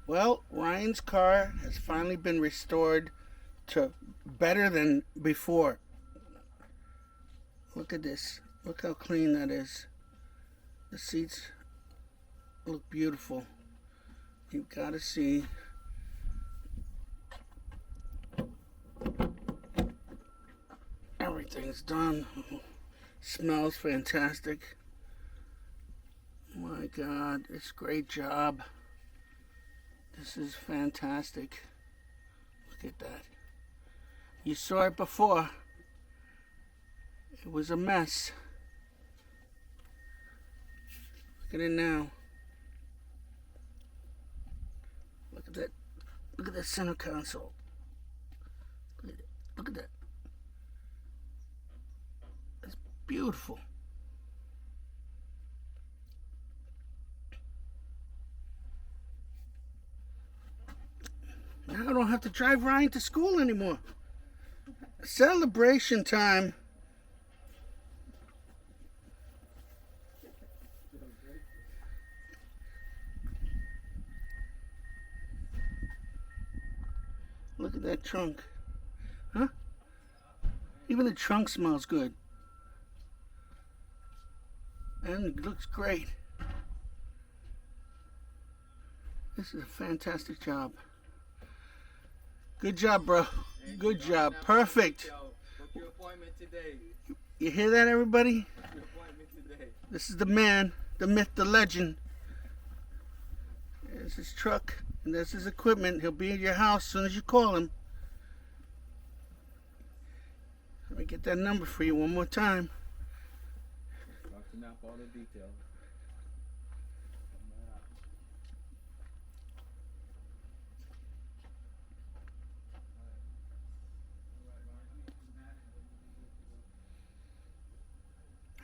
Well, Ryan's car has finally been restored to better than before. Look at this. Look how clean that is. The seats look beautiful. You've got to see. Everything's done. Smells fantastic. My God, it's a great job. This is fantastic. Look at that. You saw it before. It was a mess. Look at it now. Look at that. Look at that center console. Look at it. Look at that. It's beautiful. Now I don't have to drive Ryan to school anymore. Celebration time. Look at that trunk. Huh? Even the trunk smells good. And it looks great. This is a fantastic job. Good job, bro. Good job. Perfect. You hear that, everybody? This is the man, the myth, the legend. There's his truck, and there's his equipment. He'll be at your house as soon as you call him. Let me get that number for you one more time.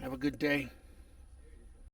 Have a good day.